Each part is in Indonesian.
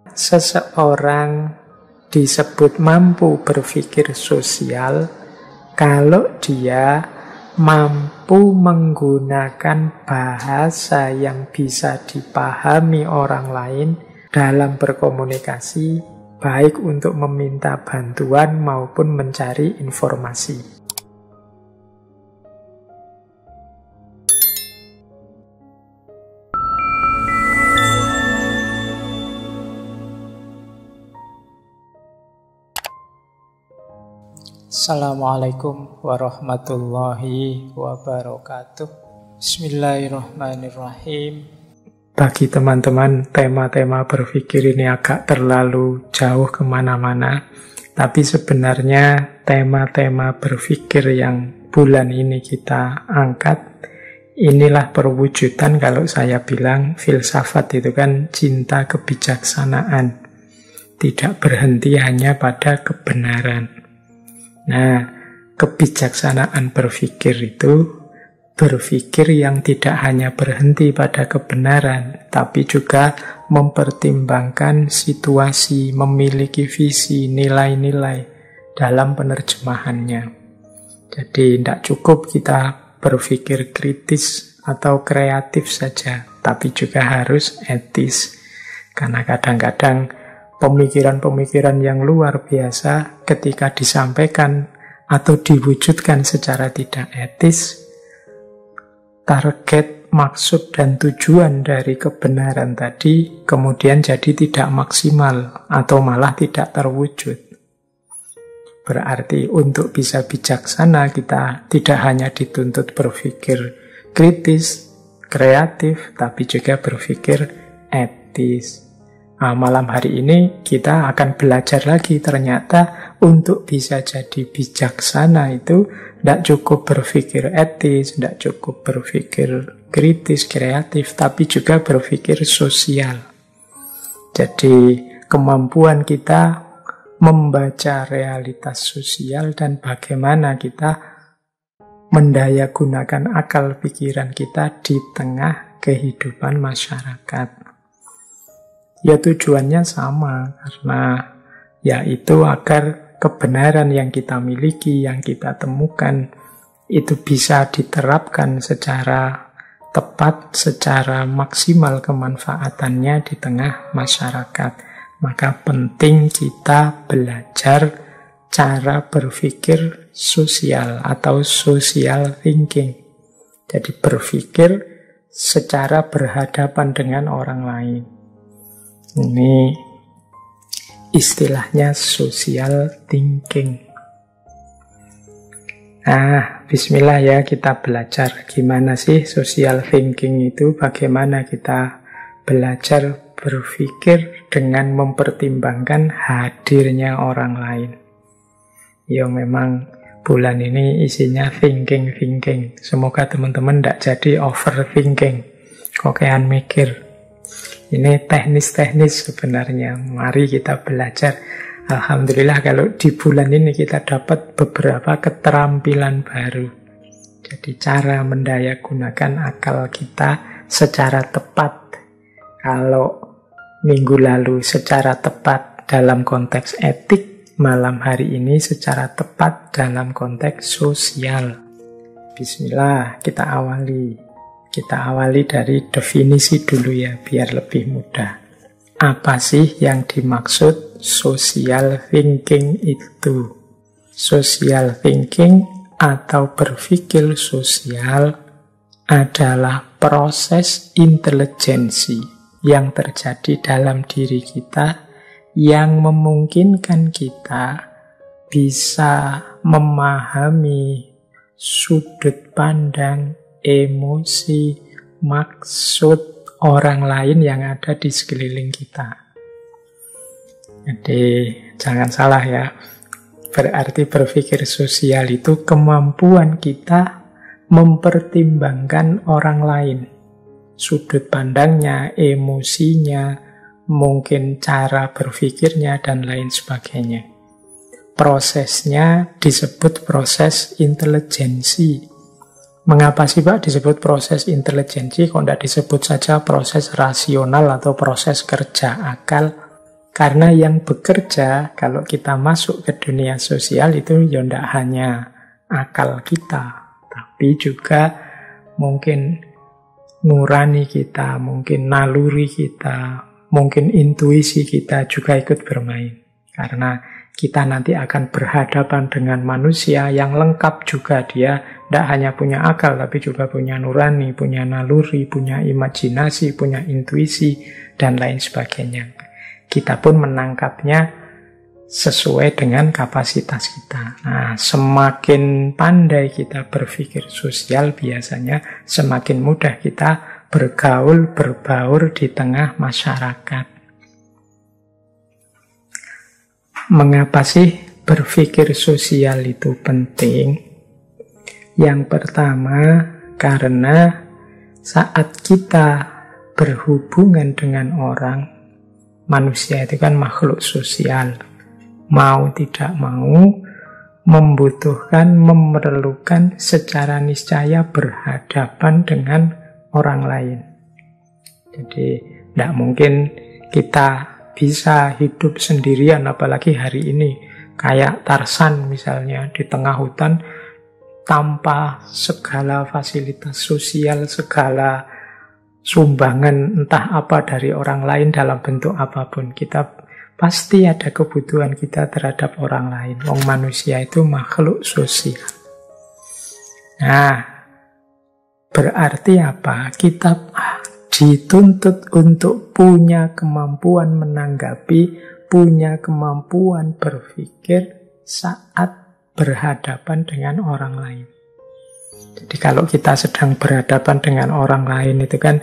Seseorang disebut mampu berpikir sosial kalau dia mampu menggunakan bahasa yang bisa dipahami orang lain dalam berkomunikasi, baik untuk meminta bantuan maupun mencari informasi. Assalamualaikum warahmatullahi wabarakatuh. Bismillahirrahmanirrahim. Bagi teman-teman, tema-tema berpikir ini agak terlalu jauh kemana-mana. Tapi sebenarnya tema-tema berpikir yang bulan ini kita angkat, inilah perwujudan kalau saya bilang filsafat itu kan cinta kebijaksanaan. Tidak berhenti hanya pada kebenaran. Nah, kebijaksanaan berpikir itu berpikir yang tidak hanya berhenti pada kebenaran, tapi juga mempertimbangkan situasi, memiliki visi, nilai-nilai dalam penerjemahannya. Jadi tidak cukup kita berpikir kritis atau kreatif saja, tapi juga harus etis. Karena kadang-kadang pemikiran-pemikiran yang luar biasa ketika disampaikan atau diwujudkan secara tidak etis, target, maksud, dan tujuan dari kebenaran tadi kemudian jadi tidak maksimal atau malah tidak terwujud. Berarti untuk bisa bijaksana kita tidak hanya dituntut berpikir kritis, kreatif, tapi juga berpikir etis. Nah, malam hari ini kita akan belajar lagi ternyata untuk bisa jadi bijaksana itu tidak cukup berpikir etis, tidak cukup berpikir kritis, kreatif, tapi juga berpikir sosial. Jadi kemampuan kita membaca realitas sosial dan bagaimana kita mendayagunakan akal pikiran kita di tengah kehidupan masyarakat. Ya tujuannya sama, karena yaitu agar kebenaran yang kita miliki, yang kita temukan, itu bisa diterapkan secara tepat, secara maksimal kemanfaatannya di tengah masyarakat. Maka penting kita belajar cara berpikir sosial atau social thinking. Jadi berpikir secara berhadapan dengan orang lain. Ini istilahnya social thinking. Nah, bismillah ya, kita belajar gimana sih social thinking itu, bagaimana kita belajar berpikir dengan mempertimbangkan hadirnya orang lain. Ya memang bulan ini isinya thinking. Semoga teman-teman tidak jadi overthinking, kokean mikir. Ini teknis-teknis sebenarnya. Mari kita belajar. Alhamdulillah kalau di bulan ini kita dapat beberapa keterampilan baru. Jadi cara mendayagunakan akal kita secara tepat. Kalau minggu lalu secara tepat dalam konteks etik, malam hari ini secara tepat dalam konteks sosial. Bismillah, kita awali. Kita awali dari definisi dulu ya, biar lebih mudah. Apa sih yang dimaksud social thinking itu? Social thinking atau berpikir sosial adalah proses intelijensi yang terjadi dalam diri kita yang memungkinkan kita bisa memahami sudut pandang, emosi, maksud orang lain yang ada di sekeliling kita. Jadi jangan salah ya, berarti berpikir sosial itu kemampuan kita mempertimbangkan orang lain, sudut pandangnya, emosinya, mungkin cara berpikirnya, dan lain sebagainya. Prosesnya disebut proses intelijensi. Mengapa sih Pak disebut proses intelijensi? Kok tidak disebut saja proses rasional atau proses kerja akal? Karena yang bekerja, kalau kita masuk ke dunia sosial itu ya tidak hanya akal kita, tapi juga mungkin nurani kita, mungkin naluri kita, mungkin intuisi kita juga ikut bermain. Karena kita nanti akan berhadapan dengan manusia yang lengkap juga. Dia tidak hanya punya akal, tapi juga punya nurani, punya naluri, punya imajinasi, punya intuisi, dan lain sebagainya. Kita pun menangkapnya sesuai dengan kapasitas kita. Nah, semakin pandai kita berpikir sosial, biasanya semakin mudah kita bergaul, berbaur di tengah masyarakat. Mengapa sih berpikir sosial itu penting? Yang pertama, karena saat kita berhubungan dengan orang, manusia itu kan makhluk sosial. Mau tidak mau, membutuhkan, memerlukan secara niscaya berhadapan dengan orang lain. Jadi, tidak mungkin kita bisa hidup sendirian, apalagi hari ini. Kayak Tarzan misalnya, di tengah hutan, tanpa segala fasilitas sosial, segala sumbangan entah apa dari orang lain dalam bentuk apapun. Kita pasti ada kebutuhan kita terhadap orang lain. Wong manusia itu makhluk sosial. Nah, berarti apa? Kita dituntut untuk punya kemampuan menanggapi, punya kemampuan berpikir saat berhadapan dengan orang lain. Jadi kalau kita sedang berhadapan dengan orang lain itu kan,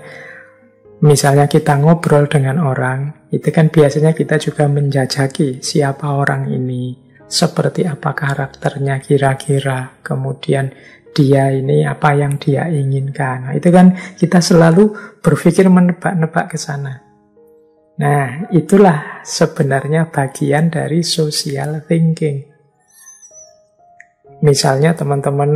misalnya kita ngobrol dengan orang, itu kan biasanya kita juga menjajaki siapa orang ini, seperti apa karakternya kira-kira, kemudian dia ini apa yang dia inginkan. Nah, itu kan kita selalu berpikir menebak-nebak ke sana. Nah, itulah sebenarnya bagian dari social thinking. Misalnya teman-teman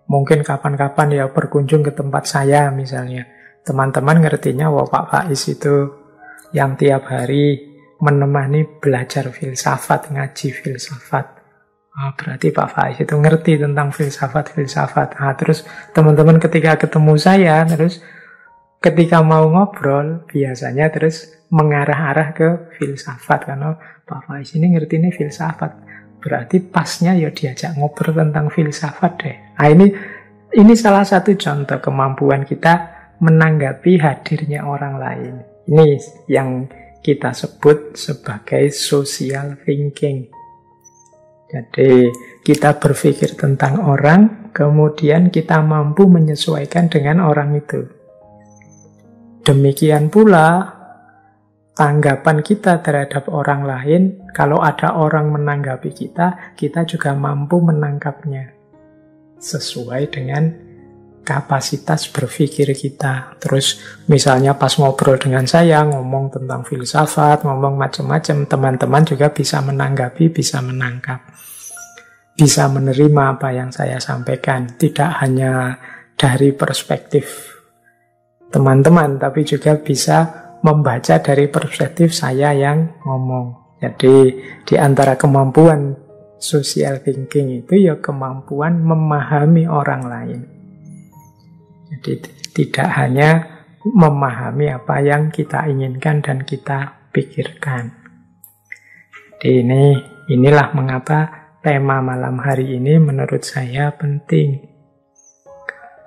mungkin kapan-kapan ya berkunjung ke tempat saya misalnya. Teman-teman ngertinya, wah Pak Faiz itu yang tiap hari menemani belajar filsafat, ngaji filsafat. Berarti Pak Faiz itu ngerti tentang filsafat-filsafat. Terus teman-teman ketika ketemu saya, terus ketika mau ngobrol, biasanya terus mengarah-arah ke filsafat. Karena Pak Faiz ini ngerti ini filsafat. Berarti pasnya ya diajak ngobrol tentang filsafat deh. Nah, ini salah satu contoh kemampuan kita menanggapi hadirnya orang lain. Ini yang kita sebut sebagai social thinking. Jadi kita berpikir tentang orang, kemudian kita mampu menyesuaikan dengan orang itu. Demikian pula tanggapan kita terhadap orang lain, kalau ada orang menanggapi kita, kita juga mampu menangkapnya sesuai dengan kapasitas berpikir kita. Terus misalnya pas ngobrol dengan saya, ngomong tentang filsafat, ngomong macam-macam, teman-teman juga bisa menanggapi, bisa menangkap, bisa menerima apa yang saya sampaikan. Tidak hanya dari perspektif teman-teman, tapi juga bisa membaca dari perspektif saya yang ngomong. Jadi di antara kemampuan social thinking itu ya kemampuan memahami orang lain. Jadi tidak hanya memahami apa yang kita inginkan dan kita pikirkan. Jadi inilah mengapa tema malam hari ini menurut saya penting.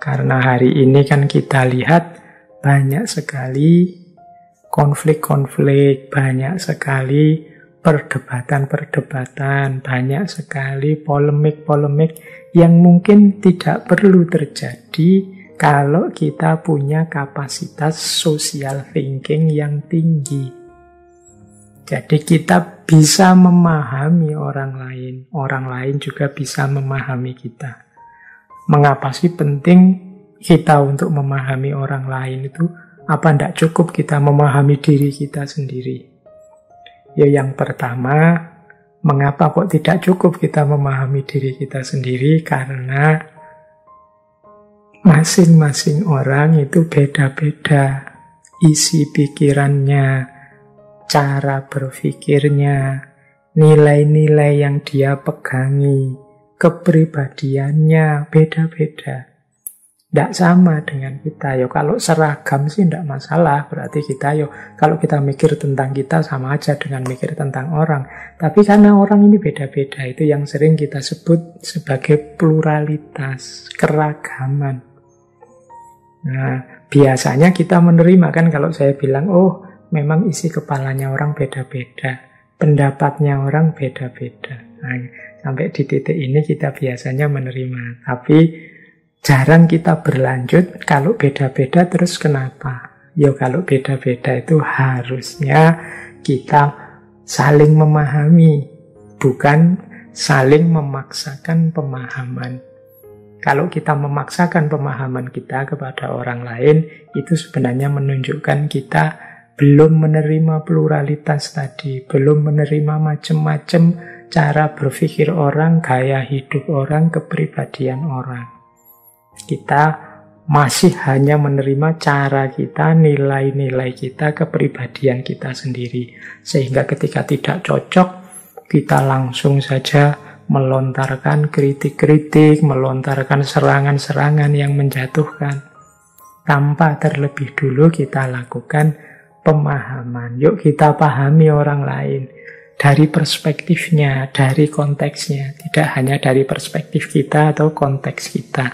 Karena hari ini kan kita lihat banyak sekali konflik-konflik, banyak sekali perdebatan-perdebatan, banyak sekali polemik-polemik yang mungkin tidak perlu terjadi kalau kita punya kapasitas social thinking yang tinggi. Jadi kita bisa memahami orang lain juga bisa memahami kita. Mengapa sih penting kita untuk memahami orang lain itu? Apa tidak cukup kita memahami diri kita sendiri? Ya yang pertama, mengapa kok tidak cukup kita memahami diri kita sendiri? Karena masing-masing orang itu beda-beda isi pikirannya, cara berpikirnya, nilai-nilai yang dia pegangi, kepribadiannya beda-beda. Tidak sama dengan kita. Yo, kalau seragam sih tidak masalah. Berarti kita kalau kita mikir tentang kita sama aja dengan mikir tentang orang. Tapi karena orang ini beda-beda, itu yang sering kita sebut sebagai pluralitas, keragaman. Nah, biasanya kita menerima kan kalau saya bilang, oh memang isi kepalanya orang beda-beda, pendapatnya orang beda-beda. Nah, sampai di titik ini kita biasanya menerima. Tapi jarang kita berlanjut kalau beda-beda. Terus kenapa? Ya kalau beda-beda itu harusnya kita saling memahami, bukan saling memaksakan pemahaman. Kalau kita memaksakan pemahaman kita kepada orang lain, itu sebenarnya menunjukkan kita belum menerima pluralitas tadi, belum menerima macam-macam cara berpikir orang, gaya hidup orang, kepribadian orang. Kita masih hanya menerima cara kita, nilai-nilai kita, kepribadian kita sendiri. Sehingga ketika tidak cocok, kita langsung saja melontarkan kritik-kritik, melontarkan serangan-serangan yang menjatuhkan. Tanpa terlebih dulu kita lakukan pemahaman. Yuk kita pahami orang lain dari perspektifnya, dari konteksnya. Tidak hanya dari perspektif kita atau konteks kita.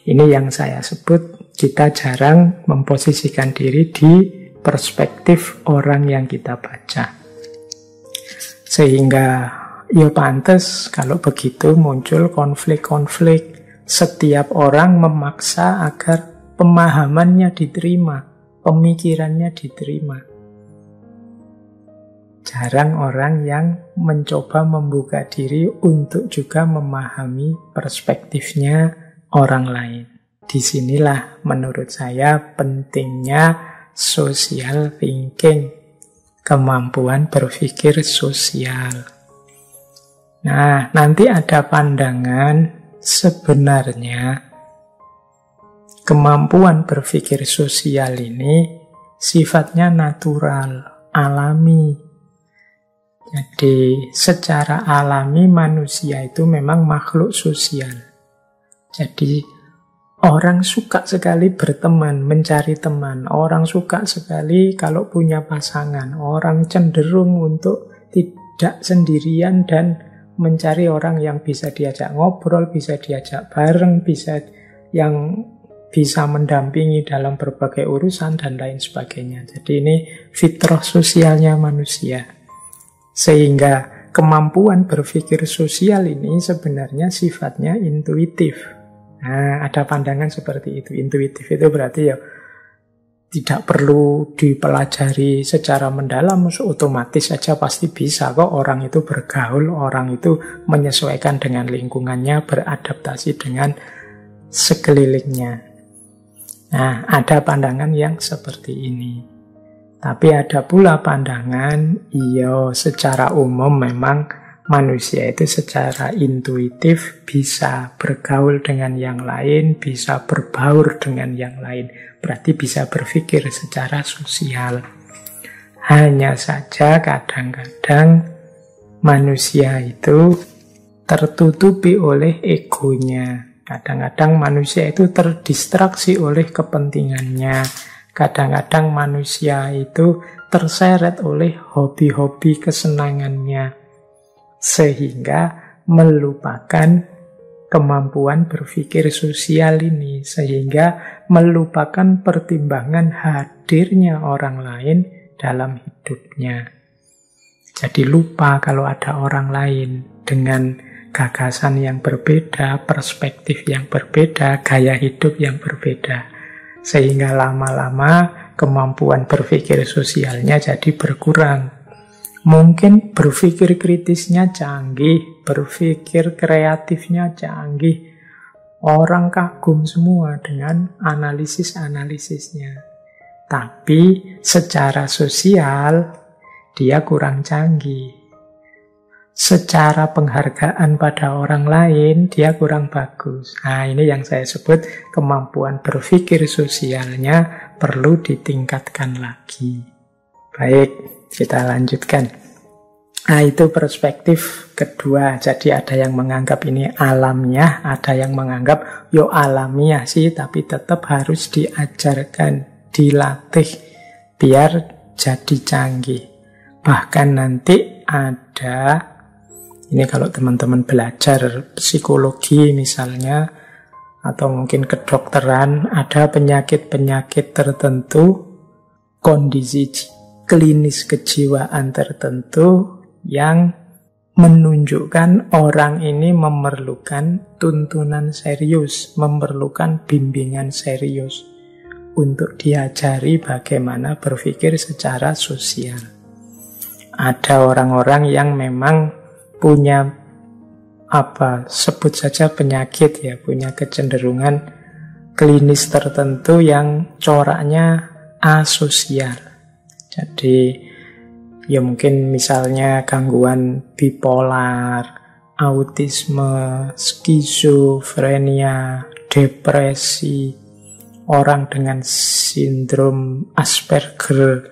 Ini yang saya sebut kita jarang memposisikan diri di perspektif orang yang kita baca. Sehingga ya pantas kalau begitu muncul konflik-konflik. Setiap orang memaksa agar pemahamannya diterima, pemikirannya diterima. Jarang orang yang mencoba membuka diri untuk juga memahami perspektifnya orang lain. Disinilah menurut saya pentingnya social thinking, kemampuan berpikir sosial. Nah, nanti ada pandangan sebenarnya kemampuan berpikir sosial ini sifatnya natural, alami. Jadi secara alami manusia itu memang makhluk sosial. Jadi orang suka sekali berteman, mencari teman. Orang suka sekali kalau punya pasangan. Orang cenderung untuk tidak sendirian dan mencari orang yang bisa diajak ngobrol, bisa diajak bareng, yang bisa mendampingi dalam berbagai urusan dan lain sebagainya. Jadi ini fitrah sosialnya manusia. Sehingga kemampuan berpikir sosial ini sebenarnya sifatnya intuitif. Nah, ada pandangan seperti itu. Intuitif itu berarti ya tidak perlu dipelajari secara mendalam, otomatis saja pasti bisa kok orang itu bergaul, orang itu menyesuaikan dengan lingkungannya, beradaptasi dengan sekelilingnya. Nah, ada pandangan yang seperti ini. Tapi ada pula pandangan, iya secara umum memang manusia itu secara intuitif bisa bergaul dengan yang lain, bisa berbaur dengan yang lain. Berarti bisa berpikir secara sosial. Hanya saja kadang-kadang manusia itu tertutupi oleh egonya. Kadang-kadang manusia itu terdistraksi oleh kepentingannya. Kadang-kadang manusia itu terseret oleh hobi-hobi kesenangannya. Sehingga melupakan kemampuan berpikir sosial ini. Sehingga melupakan pertimbangan hadirnya orang lain dalam hidupnya. Jadi lupa kalau ada orang lain dengan gagasan yang berbeda, perspektif yang berbeda, gaya hidup yang berbeda. Sehingga lama-lama kemampuan berpikir sosialnya jadi berkurang. Mungkin berpikir kritisnya canggih, berpikir kreatifnya canggih. Orang kagum semua dengan analisis-analisisnya. Tapi secara sosial dia kurang canggih. Secara penghargaan pada orang lain dia kurang bagus. Nah, ini yang saya sebut kemampuan berpikir sosialnya perlu ditingkatkan lagi. Baik, kita lanjutkan. Nah, itu perspektif kedua. Jadi ada yang menganggap ini alamiah, ada yang menganggap yo alamiah sih, tapi tetap harus diajarkan, dilatih, biar jadi canggih. Bahkan nanti ada, ini kalau teman-teman belajar psikologi misalnya, atau mungkin kedokteran, ada penyakit-penyakit tertentu, kondisi klinis kejiwaan tertentu yang menunjukkan orang ini memerlukan tuntunan serius, memerlukan bimbingan serius untuk diajari bagaimana berpikir secara sosial. Ada orang-orang yang memang punya sebut saja penyakit ya, punya kecenderungan klinis tertentu yang coraknya asosial. Jadi ya mungkin misalnya gangguan bipolar, autisme, skizofrenia, depresi, orang dengan sindrom Asperger,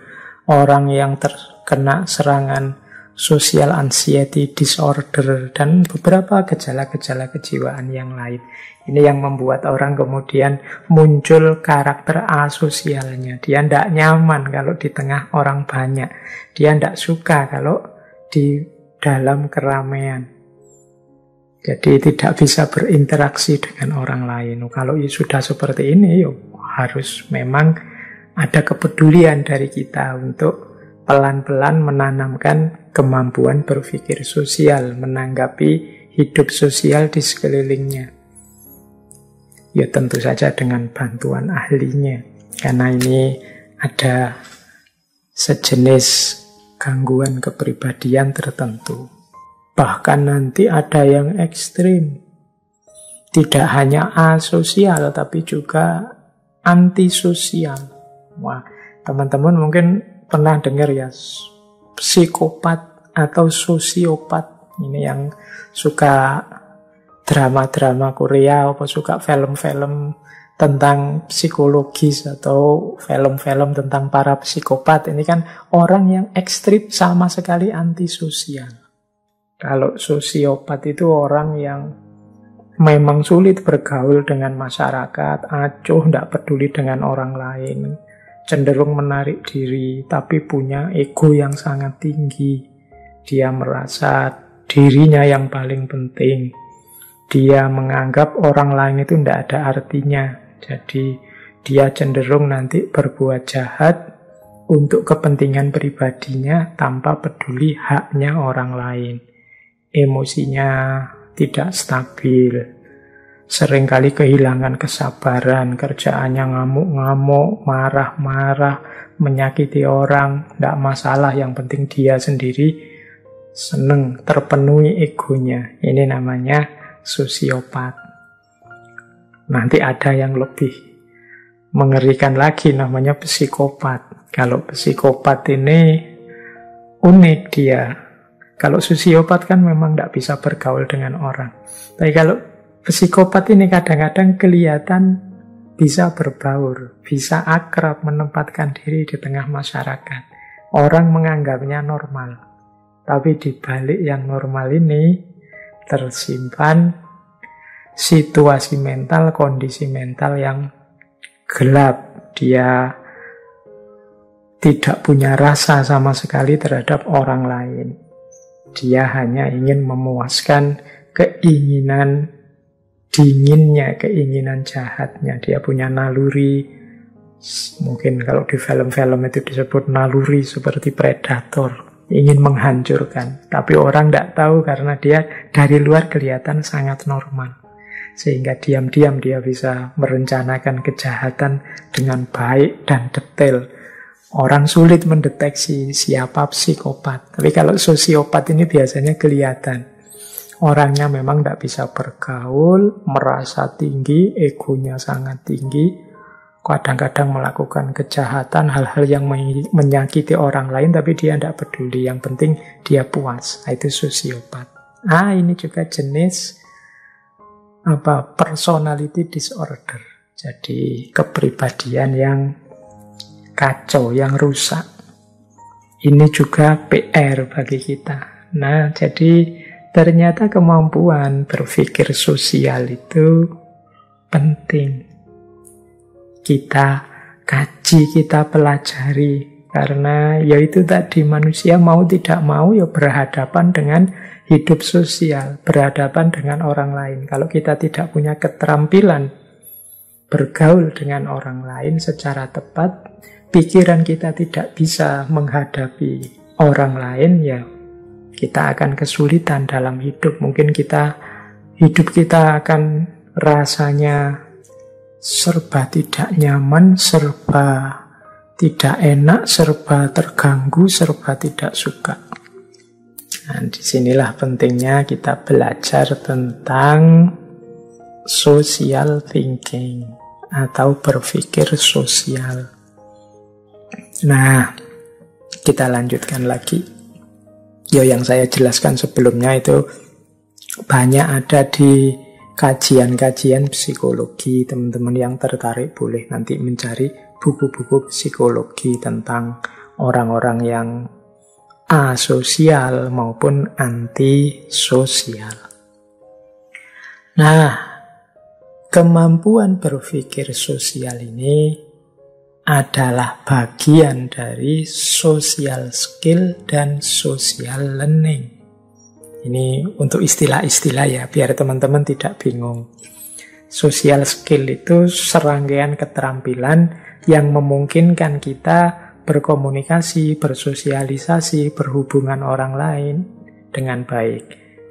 orang yang terkena serangan social anxiety disorder, dan beberapa gejala-gejala kejiwaan yang lain. Ini yang membuat orang kemudian muncul karakter asosialnya. Dia tidak nyaman kalau di tengah orang banyak. Dia tidak suka kalau di dalam keramaian. Jadi tidak bisa berinteraksi dengan orang lain. Kalau sudah seperti ini, harus memang ada kepedulian dari kita untuk pelan-pelan menanamkan kemampuan berpikir sosial, menanggapi hidup sosial di sekelilingnya. Ya tentu saja dengan bantuan ahlinya. Karena ini ada sejenis gangguan kepribadian tertentu. Bahkan nanti ada yang ekstrim. Tidak hanya asosial, tapi juga antisosial. Wah, teman-teman mungkin pernah dengar ya, psikopat atau sosiopat. Ini yang suka drama-drama Korea, apa suka film-film tentang psikologis atau film-film tentang para psikopat. Ini kan orang yang ekstrim, sama sekali antisosial. Kalau sosiopat itu orang yang memang sulit bergaul dengan masyarakat, acuh, tidak peduli dengan orang lain, cenderung menarik diri, tapi punya ego yang sangat tinggi. Dia merasa dirinya yang paling penting. Dia menganggap orang lain itu tidak ada artinya. Jadi dia cenderung nanti berbuat jahat untuk kepentingan pribadinya tanpa peduli haknya orang lain. Emosinya tidak stabil. Seringkali kehilangan kesabaran, kerjaannya ngamuk-ngamuk, marah-marah, menyakiti orang, tidak masalah, yang penting dia sendiri seneng, terpenuhi egonya. Ini namanya sosiopat. Nanti ada yang lebih mengerikan lagi, namanya psikopat. Kalau psikopat ini unik dia. Kalau sosiopat kan memang tidak bisa bergaul dengan orang. Tapi kalau psikopat ini kadang-kadang kelihatan bisa berbaur, bisa akrab, menempatkan diri di tengah masyarakat. Orang menganggapnya normal. Tapi di balik yang normal ini tersimpan situasi mental, kondisi mental yang gelap. Dia tidak punya rasa sama sekali terhadap orang lain. Dia hanya ingin memuaskan keinginan dinginnya, keinginan jahatnya. Dia punya naluri, mungkin kalau di film-film itu disebut naluri seperti predator, ingin menghancurkan. Tapi orang tidak tahu karena dia dari luar kelihatan sangat normal. Sehingga diam-diam dia bisa merencanakan kejahatan dengan baik dan detail. Orang sulit mendeteksi siapa psikopat. Tapi kalau sosiopat ini biasanya kelihatan. Orangnya memang tidak bisa bergaul, merasa tinggi, egonya sangat tinggi, kadang-kadang melakukan kejahatan, hal-hal yang menyakiti orang lain, tapi dia tidak peduli. Yang penting dia puas. Itu sosiopat. Ini juga jenis personality disorder. Jadi kepribadian yang kacau, yang rusak. Ini juga PR bagi kita. Nah, jadi ternyata kemampuan berpikir sosial itu penting. Kita kaji, kita pelajari. Karena ya itu tadi, manusia mau tidak mau ya berhadapan dengan hidup sosial, berhadapan dengan orang lain. Kalau kita tidak punya keterampilan bergaul dengan orang lain secara tepat, pikiran kita tidak bisa menghadapi orang lain, ya kita akan kesulitan dalam hidup. Mungkin hidup kita akan rasanya serba tidak nyaman, serba tidak enak, serba terganggu, serba tidak suka. Nah, disinilah pentingnya kita belajar tentang social thinking atau berpikir sosial. Nah, kita lanjutkan lagi. Yang saya jelaskan sebelumnya itu banyak ada di kajian-kajian psikologi. Teman-teman yang tertarik boleh nanti mencari buku-buku psikologi tentang orang-orang yang asosial maupun antisosial. Nah, kemampuan berpikir sosial ini adalah bagian dari social skill dan social learning. Ini untuk istilah-istilah ya, biar teman-teman tidak bingung. Social skill itu serangkaian keterampilan yang memungkinkan kita berkomunikasi, bersosialisasi, berhubungan orang lain dengan baik.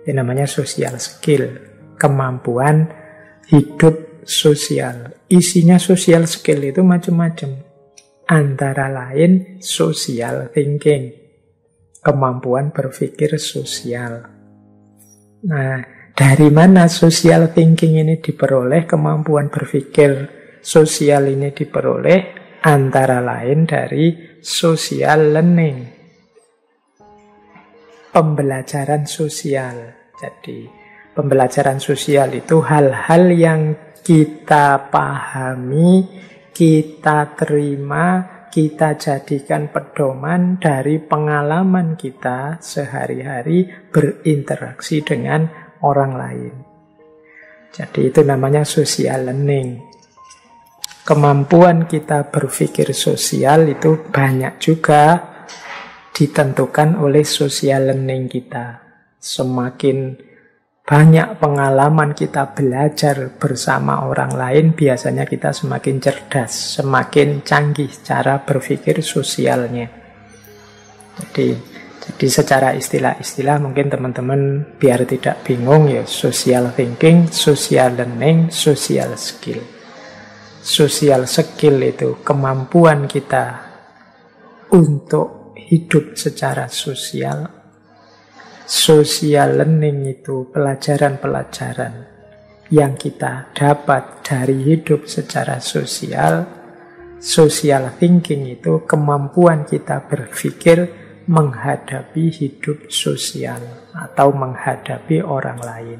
Ini namanya social skill, kemampuan hidup sosial. Isinya social skill itu macam-macam. Antara lain social thinking, kemampuan berpikir sosial. Nah, dari mana social thinking ini diperoleh, kemampuan berpikir sosial ini diperoleh? Antara lain dari social learning, pembelajaran sosial. Jadi, pembelajaran sosial itu hal-hal yang kita pahami, kita terima, kita jadikan pedoman dari pengalaman kita sehari-hari berinteraksi dengan orang lain. Jadi itu namanya social learning. Kemampuan kita berpikir sosial itu banyak juga ditentukan oleh social learning kita. Semakin banyak pengalaman kita belajar bersama orang lain, biasanya kita semakin cerdas, semakin canggih cara berpikir sosialnya. Jadi secara istilah-istilah mungkin teman-teman biar tidak bingung ya, social thinking, social learning, social skill. Social skill itu kemampuan kita untuk hidup secara sosial. Social learning itu pelajaran-pelajaran yang kita dapat dari hidup secara sosial. Social thinking itu kemampuan kita berpikir menghadapi hidup sosial atau menghadapi orang lain.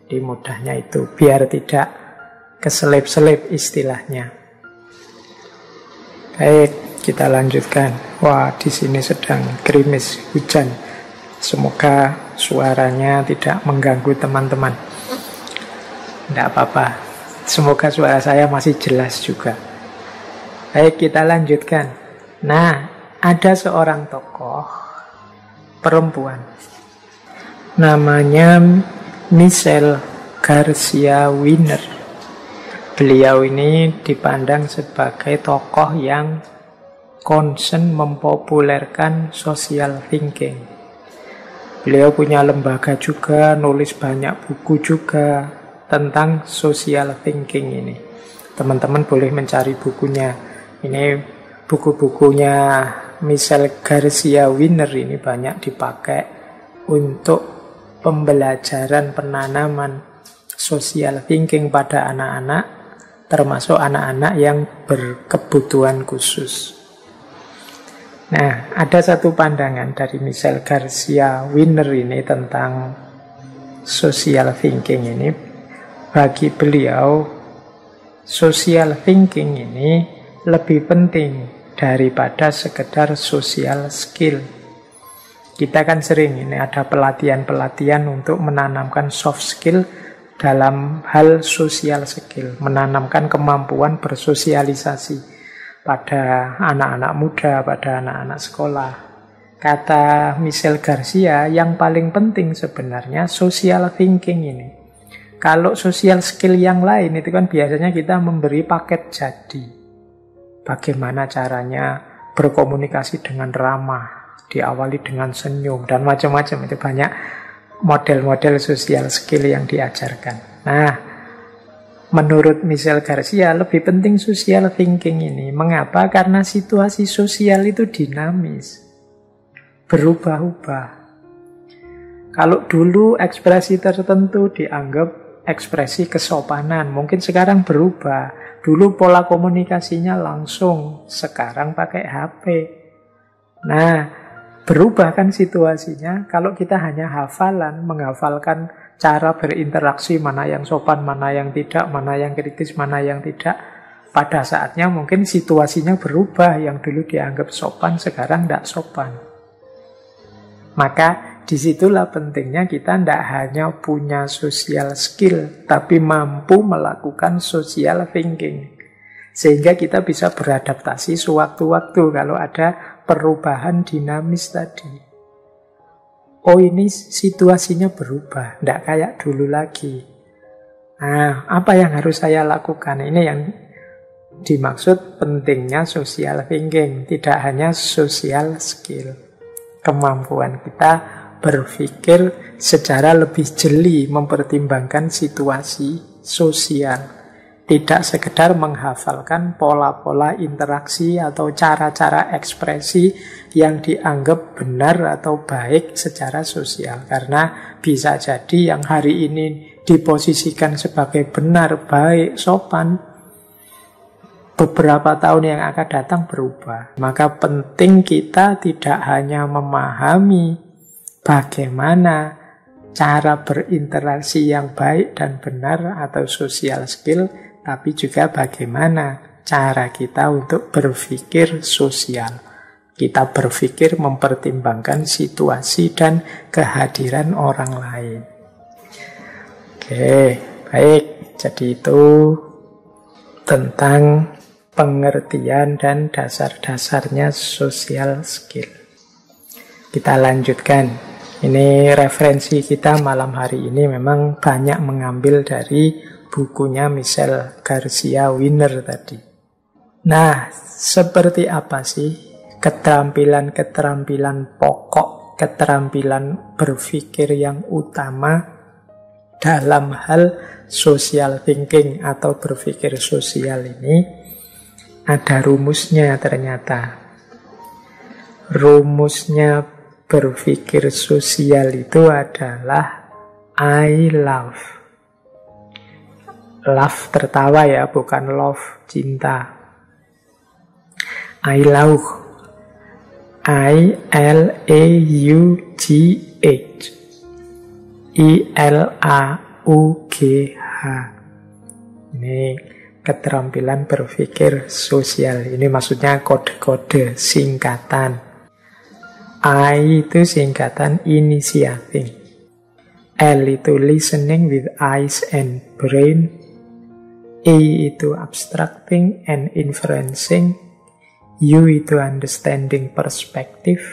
Jadi mudahnya itu, biar tidak keselip-selip istilahnya. Baik, kita lanjutkan. Wah, di sini sedang gerimis hujan. Semoga suaranya tidak mengganggu teman-teman. Tidak apa-apa. Semoga suara saya masih jelas juga. Baik, kita lanjutkan. Nah, ada seorang tokoh perempuan. Namanya Michelle Garcia Winer. Beliau ini dipandang sebagai tokoh yang concern mempopulerkan social thinking. Beliau punya lembaga juga, nulis banyak buku juga tentang social thinking ini. Teman-teman boleh mencari bukunya. Ini buku-bukunya Michelle Garcia Winer ini banyak dipakai untuk pembelajaran penanaman social thinking pada anak-anak, termasuk anak-anak yang berkebutuhan khusus. Nah, ada satu pandangan dari Michelle Garcia Winer ini tentang social thinking ini. Bagi beliau, social thinking ini lebih penting daripada sekedar social skill. Kita kan sering ini ada pelatihan-pelatihan untuk menanamkan soft skill dalam hal social skill, menanamkan kemampuan bersosialisasi pada anak-anak muda, pada anak-anak sekolah. Kata Michel Garcia, yang paling penting sebenarnya social thinking ini. Kalau social skill yang lain itu kan biasanya kita memberi paket jadi. Bagaimana caranya berkomunikasi dengan ramah, diawali dengan senyum, dan macam-macam. Itu banyak model-model social skill yang diajarkan. Nah, menurut Michel Garcia lebih penting social thinking ini. Mengapa? Karena situasi sosial itu dinamis, berubah-ubah. Kalau dulu ekspresi tertentu dianggap ekspresi kesopanan, mungkin sekarang berubah. Dulu pola komunikasinya langsung, sekarang pakai HP. Nah, berubah kan situasinya. Kalau kita hanya hafalan, menghafalkan cara berinteraksi, mana yang sopan, mana yang tidak, mana yang kritis, mana yang tidak. Pada saatnya mungkin situasinya berubah. Yang dulu dianggap sopan, sekarang tidak sopan. Maka disitulah pentingnya kita tidak hanya punya social skill, tapi mampu melakukan social thinking. Sehingga kita bisa beradaptasi sewaktu-waktu kalau ada perubahan dinamis tadi. Oh, ini situasinya berubah, tidak kayak dulu lagi. Nah, apa yang harus saya lakukan? Ini yang dimaksud pentingnya social thinking, tidak hanya social skill. Kemampuan kita berpikir secara lebih jeli, mempertimbangkan situasi sosial. Tidak sekedar menghafalkan pola-pola interaksi atau cara-cara ekspresi yang dianggap benar atau baik secara sosial. Karena bisa jadi yang hari ini diposisikan sebagai benar, baik, sopan, beberapa tahun yang akan datang berubah. Maka penting kita tidak hanya memahami bagaimana cara berinteraksi yang baik dan benar atau social skill, tapi juga bagaimana cara kita untuk berpikir sosial. Kita berpikir mempertimbangkan situasi dan kehadiran orang lain. Oke, baik. Jadi itu tentang pengertian dan dasar-dasarnya social skill. Kita lanjutkan. Ini referensi kita malam hari ini memang banyak mengambil dari bukunya Michel Garcia Winner tadi. Nah, seperti apa sih keterampilan-keterampilan pokok, keterampilan berpikir yang utama dalam hal social thinking atau berpikir sosial ini? Ada rumusnya ternyata. Rumusnya berpikir sosial itu adalah I love. Love tertawa ya, bukan love cinta. I love. I-L-A-U-G-H. I-L-A-U-G-H. Ini keterampilan berpikir sosial. Ini maksudnya kode-kode, singkatan. I itu singkatan initiating. L itu listening with eyes and brain. E itu abstracting and inferencing. U itu understanding perspective.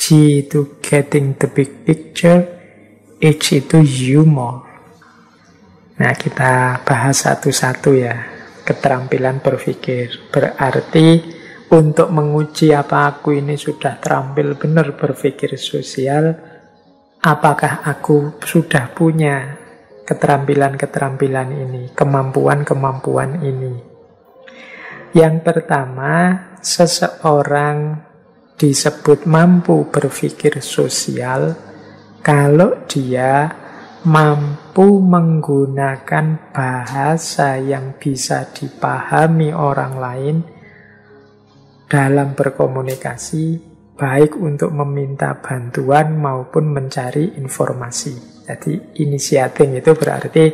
G itu getting the big picture. H itu humor. Nah, kita bahas satu-satu ya. Keterampilan berpikir. Berarti untuk menguji apa aku ini sudah terampil benar berpikir sosial, apakah aku sudah punya keterampilan-keterampilan ini, kemampuan-kemampuan ini. Yang pertama, seseorang disebut mampu berpikir sosial kalau dia mampu menggunakan bahasa yang bisa dipahami orang lain dalam berkomunikasi, baik untuk meminta bantuan maupun mencari informasi. Jadi initiating itu berarti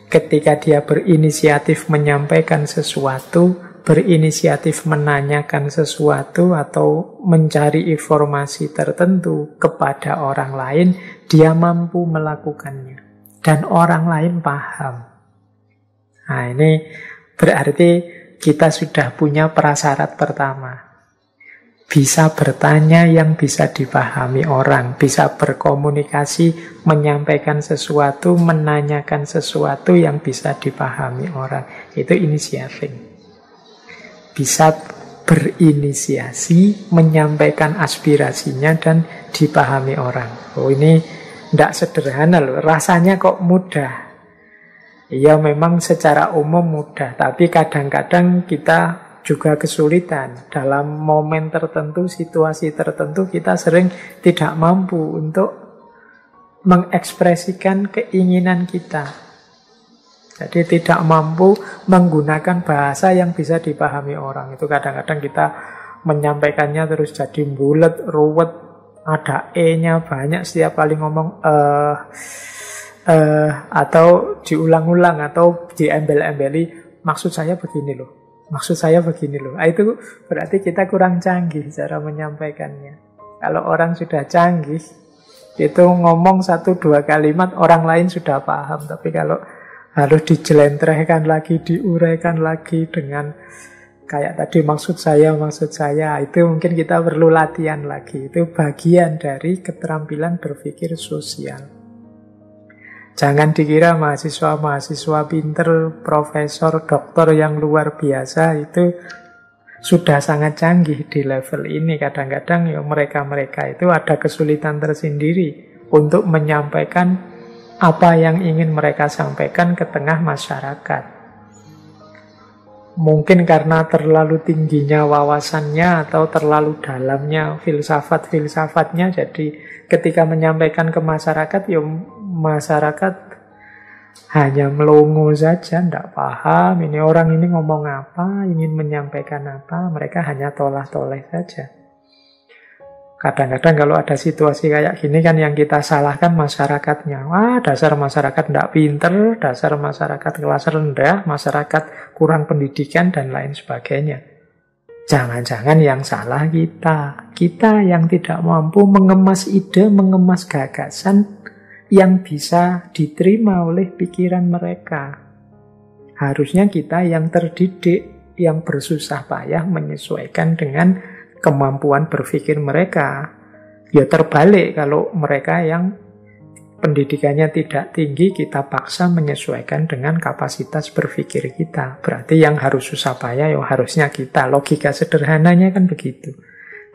ketika dia berinisiatif menyampaikan sesuatu, berinisiatif menanyakan sesuatu atau mencari informasi tertentu kepada orang lain, dia mampu melakukannya. Dan orang lain paham. Nah, ini berarti kita sudah punya prasyarat pertama. Bisa bertanya yang bisa dipahami orang, bisa berkomunikasi, menyampaikan sesuatu, menanyakan sesuatu yang bisa dipahami orang. Itu initiating. Bisa berinisiasi, menyampaikan aspirasinya dan dipahami orang. Oh, ini tidak sederhana loh, rasanya kok mudah. Ya memang secara umum mudah, tapi kadang-kadang kita juga kesulitan. Dalam momen tertentu, situasi tertentu, kita sering tidak mampu untuk mengekspresikan keinginan kita. Jadi tidak mampu menggunakan bahasa yang bisa dipahami orang. Itu kadang-kadang kita menyampaikannya terus jadi bulet, ruwet, ada E-nya banyak setiap kali ngomong atau diulang-ulang atau diembel-embeli, maksud saya begini loh, maksud saya begini loh. Itu berarti kita kurang canggih cara menyampaikannya. Kalau orang sudah canggih, itu ngomong 1-2 kalimat orang lain sudah paham. Tapi kalau harus dijelentrehkan lagi, diuraikan lagi dengan kayak tadi maksud saya, itu mungkin kita perlu latihan lagi. Itu bagian dari keterampilan berpikir sosial. Jangan dikira mahasiswa-mahasiswa pinter, profesor, dokter yang luar biasa itu sudah sangat canggih di level ini. Kadang-kadang ya mereka-mereka itu ada kesulitan tersendiri untuk menyampaikan apa yang ingin mereka sampaikan ke tengah masyarakat. Mungkin karena terlalu tingginya wawasannya atau terlalu dalamnya filsafat-filsafatnya, jadi ketika menyampaikan ke masyarakat, ya masyarakat hanya melongo saja, tidak paham ini orang ini ngomong apa, ingin menyampaikan apa, mereka hanya tolah-toleh saja. Kadang-kadang kalau ada situasi kayak gini kan yang kita salahkan masyarakatnya. Wah, dasar masyarakat tidak pinter, dasar masyarakat kelas rendah, masyarakat kurang pendidikan, dan lain sebagainya. Jangan-jangan yang salah kita. Kita yang tidak mampu mengemas ide, mengemas gagasan yang bisa diterima oleh pikiran mereka. Harusnya kita yang terdidik, yang bersusah payah menyesuaikan dengan kemampuan berpikir mereka. Ya terbalik, kalau mereka yang pendidikannya tidak tinggi, kita paksa menyesuaikan dengan kapasitas berpikir kita. Berarti yang harus susah payah ya harusnya kita. Logika sederhananya kan begitu.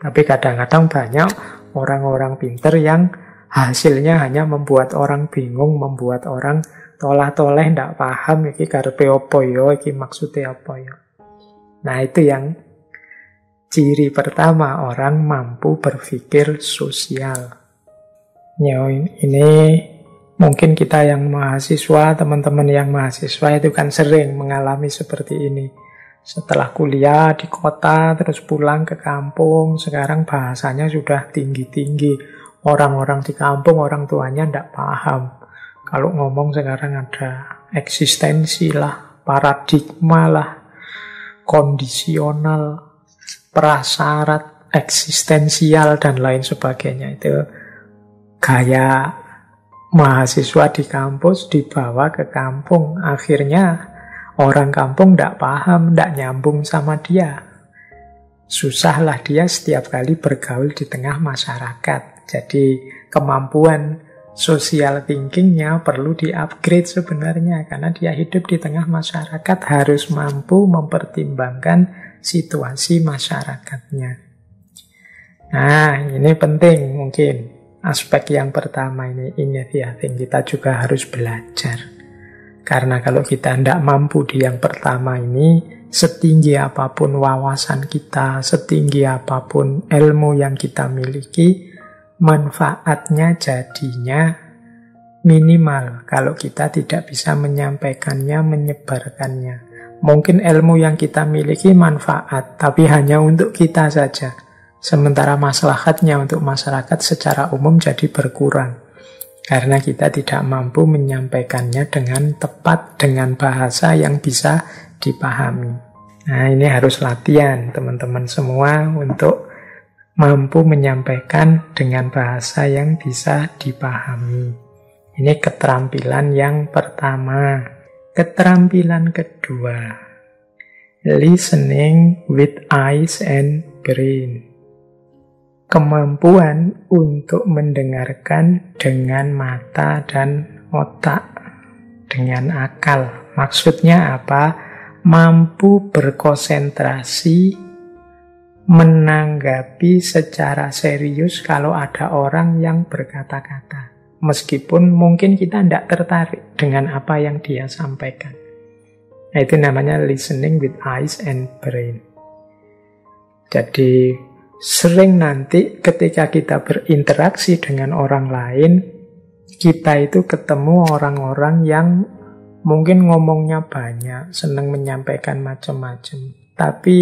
Tapi kadang-kadang banyak orang-orang pinter yang hasilnya hanya membuat orang bingung, membuat orang tolah-toleh, tidak paham iki karepe apa ya, iki maksudnya apa ya. Nah, itu yang ciri pertama orang mampu berpikir sosial. Ya, ini mungkin kita yang mahasiswa, teman-teman yang mahasiswa itu kan sering mengalami seperti ini. Setelah kuliah di kota, terus pulang ke kampung, sekarang bahasanya sudah tinggi-tinggi. Orang-orang di kampung, orang tuanya tidak paham. Kalau ngomong sekarang ada eksistensi lah, paradigma lah, kondisional, prasyarat, eksistensial, dan lain sebagainya. Itu gaya mahasiswa di kampus dibawa ke kampung. Akhirnya orang kampung tidak paham, tidak nyambung sama dia. Susahlah dia setiap kali bergaul di tengah masyarakat. Jadi kemampuan social thinkingnya perlu di-upgrade sebenarnya. Karena dia hidup di tengah masyarakat harus mampu mempertimbangkan situasi masyarakatnya. Nah, ini penting mungkin. Aspek yang pertama ini initiating, kita juga harus belajar. Karena kalau kita tidak mampu di yang pertama ini, setinggi apapun wawasan kita, setinggi apapun ilmu yang kita miliki, manfaatnya jadinya minimal kalau kita tidak bisa menyampaikannya, menyebarkannya. Mungkin ilmu yang kita miliki manfaat, tapi hanya untuk kita saja. Sementara maslahatnya untuk masyarakat secara umum jadi berkurang. Karena kita tidak mampu menyampaikannya dengan tepat, dengan bahasa yang bisa dipahami. Nah, ini harus latihan teman-teman semua untuk mampu menyampaikan dengan bahasa yang bisa dipahami. Ini keterampilan yang pertama. Keterampilan kedua, listening with eyes and brain. Kemampuan untuk mendengarkan dengan mata dan otak, dengan akal. Maksudnya apa? Mampu berkonsentrasi, menanggapi secara serius kalau ada orang yang berkata-kata. Meskipun mungkin kita tidak tertarik dengan apa yang dia sampaikan. Nah, itu namanya listening with eyes and brain. Jadi, sering nanti ketika kita berinteraksi dengan orang lain, kita itu ketemu orang-orang yang mungkin ngomongnya banyak, senang menyampaikan macam-macam. Tapi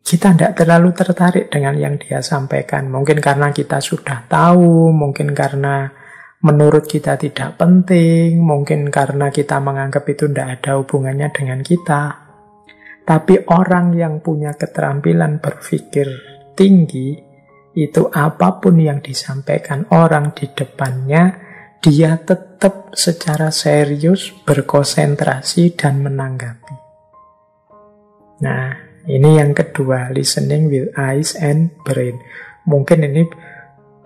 kita tidak terlalu tertarik dengan yang dia sampaikan. Mungkin karena kita sudah tahu, mungkin karena menurut kita tidak penting, mungkin karena kita menganggap itu tidak ada hubungannya dengan kita. Tapi orang yang punya keterampilan berpikir tinggi, itu apapun yang disampaikan orang di depannya, dia tetap secara serius berkonsentrasi dan menanggapi. Nah, ini yang kedua, listening with eyes and brain. Mungkin ini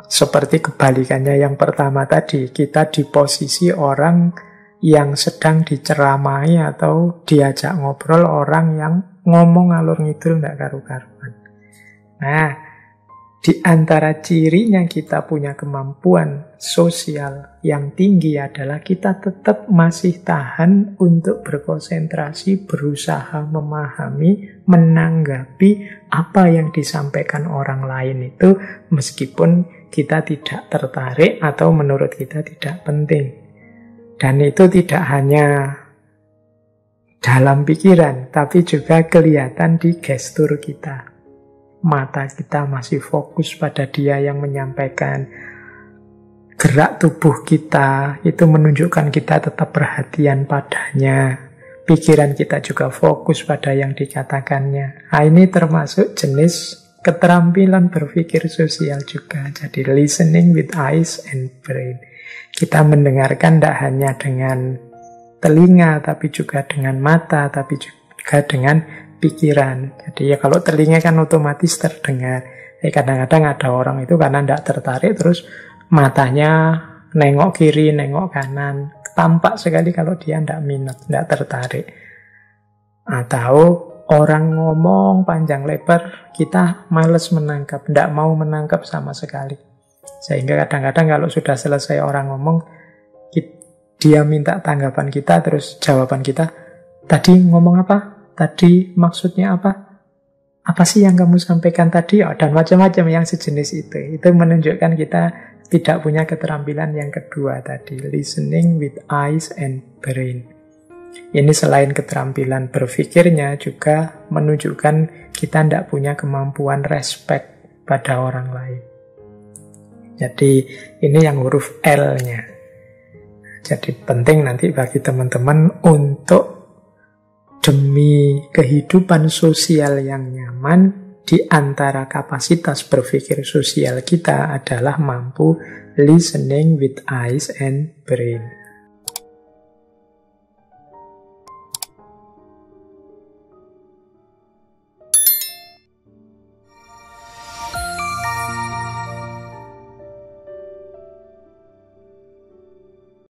seperti kebalikannya yang pertama tadi, kita di posisi orang yang sedang diceramai atau diajak ngobrol orang yang ngomong ngalur ngidul nggak karu-karuan. Nah, di antara cirinya kita punya kemampuan sosial yang tinggi adalah kita tetap masih tahan untuk berkonsentrasi, berusaha memahami, menanggapi apa yang disampaikan orang lain itu, meskipun kita tidak tertarik atau menurut kita tidak penting. Dan itu tidak hanya dalam pikiran, tapi juga kelihatan di gestur kita. Mata kita masih fokus pada dia yang menyampaikan. Gerak tubuh kita itu menunjukkan kita tetap perhatian padanya. Pikiran kita juga fokus pada yang dikatakannya. Nah, ini termasuk jenis keterampilan berpikir sosial juga. Jadi listening with eyes and brain. Kita mendengarkan tidak hanya dengan telinga, tapi juga dengan mata, tapi juga dengan pikiran. Jadi ya kalau telinga kan otomatis terdengar. Kadang-kadang ada orang itu karena tidak tertarik, terus matanya nengok kiri, nengok kanan. Tampak sekali kalau dia tidak minat, tidak tertarik. Atau orang ngomong panjang lebar, kita malas menangkap, tidak mau menangkap sama sekali. Sehingga kadang-kadang kalau sudah selesai orang ngomong, dia minta tanggapan kita, terus jawaban kita, tadi ngomong apa? Tadi maksudnya apa? Apa sih yang kamu sampaikan tadi? Dan macam-macam yang sejenis itu. Itu menunjukkan kita tidak punya keterampilan yang kedua tadi, listening with eyes and brain. Ini selain keterampilan berpikirnya juga menunjukkan kita tidak punya kemampuan respect pada orang lain. Jadi ini yang huruf L-nya. Jadi penting nanti bagi teman-teman untuk demi kehidupan sosial yang nyaman, di antara kapasitas berpikir sosial kita adalah mampu listening with eyes and brain.